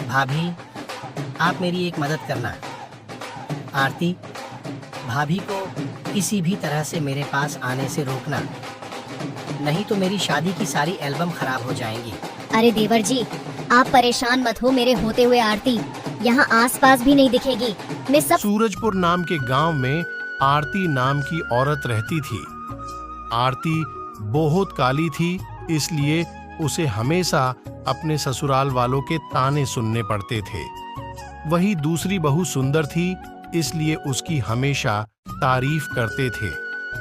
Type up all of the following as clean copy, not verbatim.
भाभी, आप मेरी एक मदद करना। आरती, भाभी को किसी भी तरह से मेरे पास आने से रोकना, नहीं तो मेरी शादी की सारी एल्बम खराब हो जाएंगी। अरे देवर जी, आप परेशान मत हो। मेरे होते हुए आरती यहाँ आसपास भी नहीं दिखेगी। मैं सब सूरजपुर नाम के गांव में आरती नाम की औरत रहती थी। आरती बहुत काली थी, इसलिए उसे हमेशा अपने ससुराल वालों के ताने सुनने पड़ते थे। वही दूसरी बहू सुंदर थी, इसलिए उसकी हमेशा तारीफ करते थे।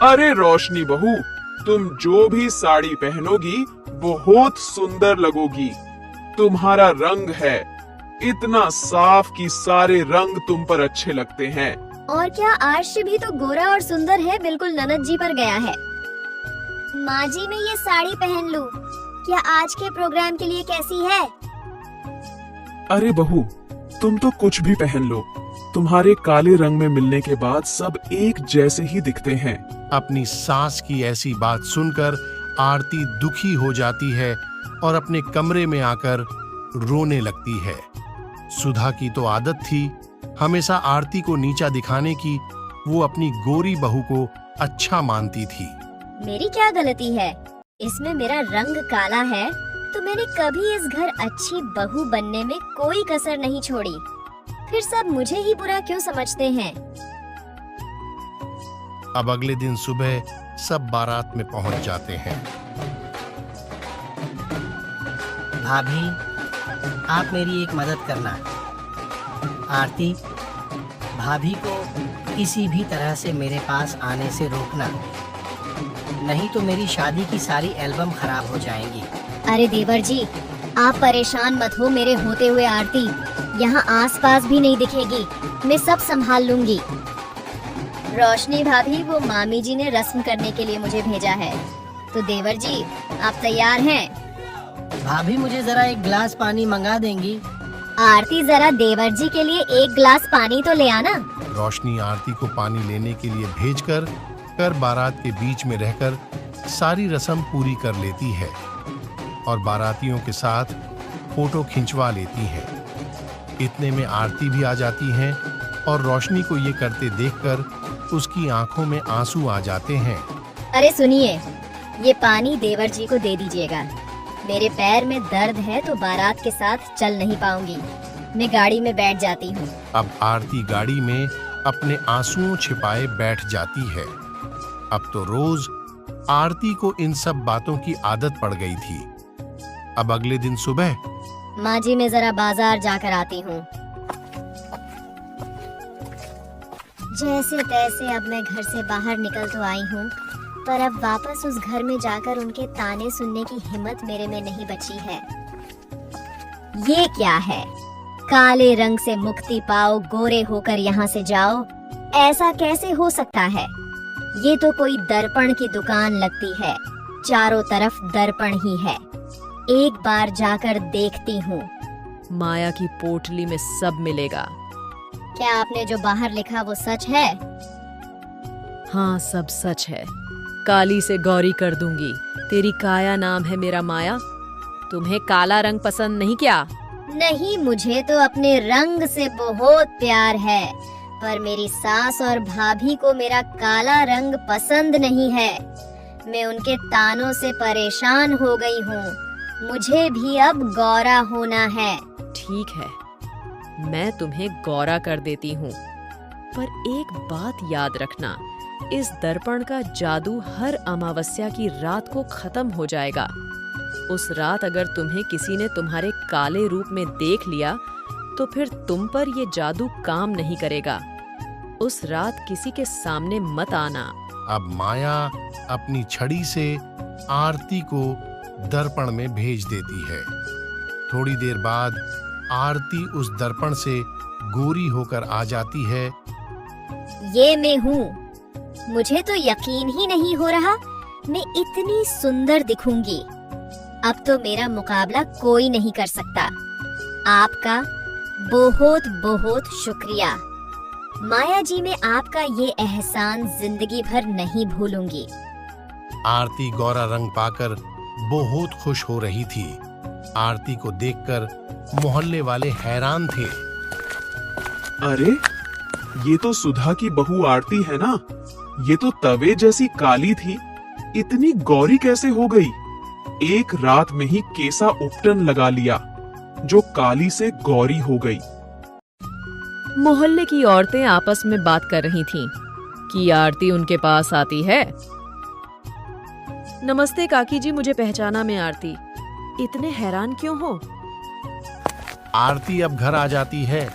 अरे रोशनी बहू, तुम जो भी साड़ी पहनोगी बहुत सुंदर लगोगी। तुम्हारा रंग है इतना साफ कि सारे रंग तुम पर अच्छे लगते हैं। और क्या आर्ष भी तो गोरा और सुंदर है, बिल्कुल ननद जी पर गया है। माँ जी, मैं ये साड़ी पहन लूं? क्या आज के प्रोग्राम के लिए कैसी है? अरे बहू, तुम तो कुछ भी पहन लो, तुम्हारे काले रंग में मिलने के बाद सब एक जैसे ही दिखते हैं। अपनी सास की ऐसी बात सुनकर आरती दुखी हो जाती है और अपने कमरे में आकर रोने लगती है। सुधा की तो आदत थी हमेशा आरती को नीचा दिखाने की। वो अपनी गोरी बहू को अच्छा मानती थी। मेरी क्या गलती है? इसमें मेरा रंग काला है तो मैंने कभी इस घर अच्छी बहू बनने में कोई कसर नहीं छोड़ी। फिर सब मुझे ही बुरा क्यों समझते हैं? अब अगले दिन सुबह सब बारात में पहुंच जाते हैं। भाभी, आप मेरी एक मदद करना। आरती, भाभी को किसी भी तरह से मेरे पास आने से रोकना, नहीं तो मेरी शादी की सारी एल्बम खराब हो जाएंगी। अरे देवर जी, आप परेशान मत हो। मेरे होते हुए आरती यहाँ आसपास भी नहीं दिखेगी। मैं सब संभाल लूंगी। रोशनी भाभी, वो मामी जी ने रस्म करने के लिए मुझे भेजा है। तो देवर जी, आप तैयार हैं? भाभी, मुझे जरा एक गिलास पानी मंगा देंगी? आरती, जरा देवर जी के लिए एक गिलास पानी तो ले आना। रोशनी आरती को पानी लेने के लिए भेजकर कर बारात के बीच में रहकर सारी रस्म पूरी कर लेती है और बारातियों के साथ फोटो खिंचवा लेती है। इतने में आरती भी आ जाती है और रोशनी को ये करते देखकर उसकी आंखों में आंसू आ जाते हैं। अरे सुनिए, ये पानी देवर जी को दे दीजिएगा। मेरे पैर में दर्द है तो बारात के साथ चल नहीं पाऊंगी। मैं गाड़ी में बैठ जाती हूँ। अब आरती गाड़ी में अपने आंसुओं छिपाए बैठ जाती है। अब तो रोज आरती को इन सब बातों की आदत पड़ गई थी। अब अगले दिन सुबह, माँ जी, मैं जरा बाजार जाकर आती हूँ। जैसे तैसे अब मैं घर से बाहर निकल तो आई हूँ, पर अब वापस उस घर में जाकर उनके ताने सुनने की हिम्मत मेरे में नहीं बची है। ये क्या है? काले रंग से मुक्ति पाओ, गोरे होकर यहाँ से जाओ। ऐसा कैसे हो सकता है? ये तो कोई दर्पण की दुकान लगती है। चारों तरफ दर्पण ही है। एक बार जाकर देखती हूँ। माया की पोटली में सब मिलेगा। क्या आपने जो बाहर लिखा वो सच है? हाँ, सब सच है। काली से गौरी कर दूंगी। तेरी काया नाम है मेरा माया। तुम्हें काला रंग पसंद नहीं क्या? नहीं, मुझे तो अपने रंग से बहुत प्यार है, पर मेरी सास और भाभी को मेरा काला रंग पसंद नहीं है। मैं उनके तानों से परेशान हो गई हूँ। मुझे भी अब गौरा होना है। ठीक है, मैं तुम्हें गौरा कर देती हूँ, पर एक बात याद रखना, इस दर्पण का जादू हर अमावस्या की रात को खत्म हो जाएगा। उस रात अगर तुम्हें किसी ने तुम्हारे काले रूप में देख लिया तो फिर तुम पर ये जादू काम नहीं करेगा। उस रात किसी के सामने मत आना। अब माया अपनी छड़ी से आरती को दर्पण में भेज देती है। थोड़ी देर बाद आरती उस दर्पण से गोरी होकर आ जाती है। ये मैं हूँ। मुझे तो यकीन ही नहीं हो रहा मैं इतनी सुंदर दिखूंगी। अब तो मेरा मुकाबला कोई नहीं कर सकता। आपका बहुत बहुत शुक्रिया माया जी। मैं आपका ये एहसान जिंदगी भर नहीं भूलूंगी। आरती गौरा रंग पाकर बहुत खुश हो रही थी। आरती को देखकर मोहल्ले वाले हैरान थे। अरे ये तो सुधा की बहू आरती है ना। ये तो तवे जैसी काली थी, इतनी गौरी कैसे हो गई? एक रात में ही कैसा उपटन लगा लिया जो काली से गौरी हो गई। मोहल्ले की औरतें आपस में बात कर रही थीं कि आरती उनके पास आती है। नमस्ते काकी जी, मुझे पहचाना मैं आरती। इतने हैरान क्यों हो? आरती अब घर आ जाती है।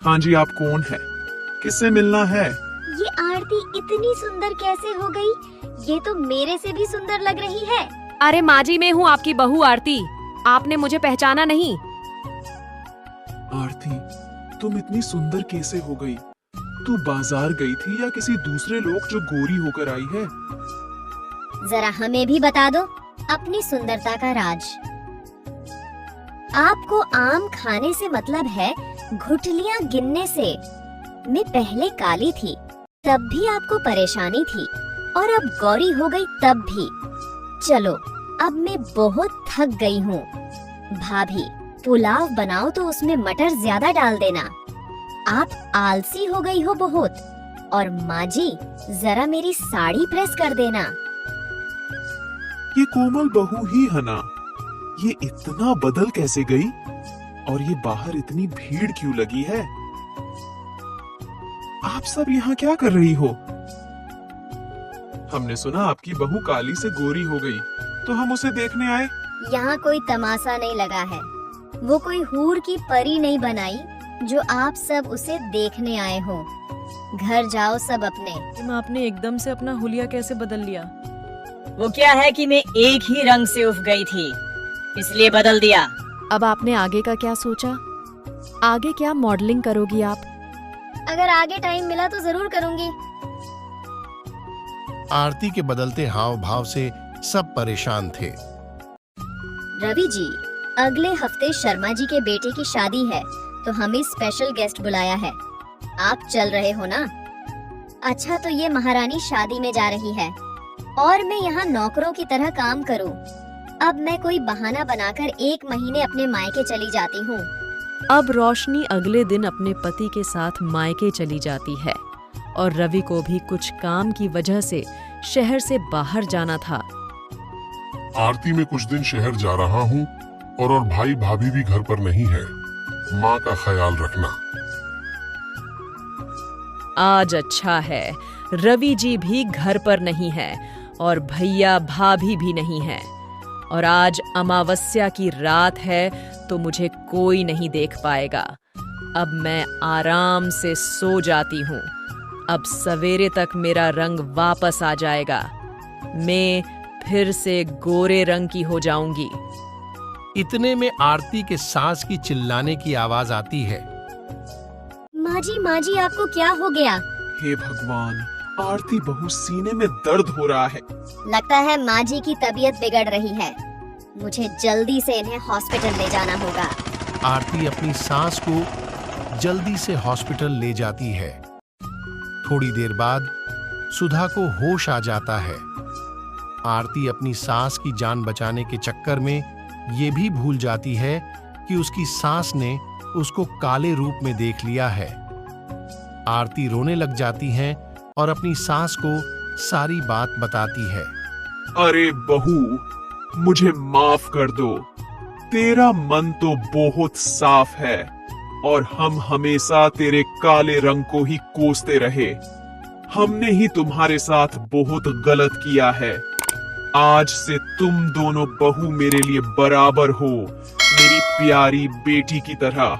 हाँ जी, आप कौन है? किससे मिलना है? ये आरती इतनी सुंदर कैसे हो गई? ये तो मेरे से भी सुंदर लग रही है। अरे माँ जी, मैं हूँ आपकी बहू आरती। आपने मुझे पहचाना नहीं? आरती, तुम इतनी सुंदर कैसे हो गई? तू बाजार गई थी या किसी दूसरे लोग जो गोरी होकर आई है? जरा हमें भी बता दो अपनी सुंदरता का राज। आपको आम खाने से मतलब है घुटलियां गिनने से। मैं पहले काली थी तब भी आपको परेशानी थी, और अब गौरी हो गई तब भी। चलो अब मैं बहुत थक गई हूँ। भाभी, पुलाव बनाओ तो उसमें मटर ज्यादा डाल देना। आप आलसी हो गई हो बहुत। और माँ जी, जरा मेरी साड़ी प्रेस कर देना। ये कोमल बहू ही है ना? ये इतना बदल कैसे गई? और ये बाहर इतनी भीड़ क्यों लगी है? आप सब यहाँ क्या कर रही हो? हमने सुना आपकी बहू काली से गोरी हो गई, तो हम उसे देखने आए। यहाँ कोई तमाशा नहीं लगा है। वो कोई हूर की परी नहीं बनाई जो आप सब उसे देखने आए हो। घर जाओ सब अपने। आपने एकदम से अपना हुलिया कैसे बदल लिया? वो क्या है कि मैं एक ही रंग से उफ गई थी, इसलिए बदल दिया। अब आपने आगे का क्या सोचा? आगे क्या मॉडलिंग करोगी आप? अगर आगे टाइम मिला तो जरूर करूंगी। आरती के बदलते हाव भाव से सब परेशान थे। रवि जी, अगले हफ्ते शर्मा जी के बेटे की शादी है, तो हमें स्पेशल गेस्ट बुलाया है। आप चल रहे हो ना? अच्छा, तो ये महारानी शादी में जा रही है और मैं यहाँ नौकरों की तरह काम करूँ। अब मैं कोई बहाना बनाकर 1 महीने अपने मायके चली जाती हूँ। अब रोशनी अगले दिन अपने पति के साथ मायके चली जाती है और रवि को भी कुछ काम की वजह से शहर से बाहर जाना था। आरती में कुछ दिन शहर जा रहा हूँ और भाई भाभी भी घर पर नहीं है। माँ का ख्याल रखना। आज अच्छा है, रवि जी भी घर पर नहीं है और भैया भाभी भी नहीं है, और आज अमावस्या की रात है तो मुझे कोई नहीं देख पाएगा। अब मैं आराम से सो जाती हूँ। अब सवेरे तक मेरा रंग वापस आ जाएगा। मैं फिर से गोरे रंग की हो जाऊंगी। इतने में आरती के सास की चिल्लाने की आवाज आती है। माँ जी, आपको क्या हो गया? हे भगवान, आरती बहू, सीने में दर्द हो रहा है। लगता है माँ जी की तबीयत बिगड़ रही है। मुझे जल्दी से इन्हें हॉस्पिटल ले जाना होगा। आरती अपनी सास को जल्दी से हॉस्पिटल ले जाती है। थोड़ी देर बाद सुधा को होश आ जाता है। आरती अपनी सास की जान बचाने के चक्कर में ये भी भूल जाती है कि उसकी सास ने उसको काले रूप में देख लिया है। आरती रोने लग जाती है और अपनी सास को सारी बात बताती है। अरे बहू, मुझे माफ कर दो। तेरा मन तो बहुत साफ है और हम हमेशा तेरे काले रंग को ही कोसते रहे। हमने ही तुम्हारे साथ बहुत गलत किया है। आज से तुम दोनों बहू मेरे लिए बराबर हो, मेरी प्यारी बेटी की तरह।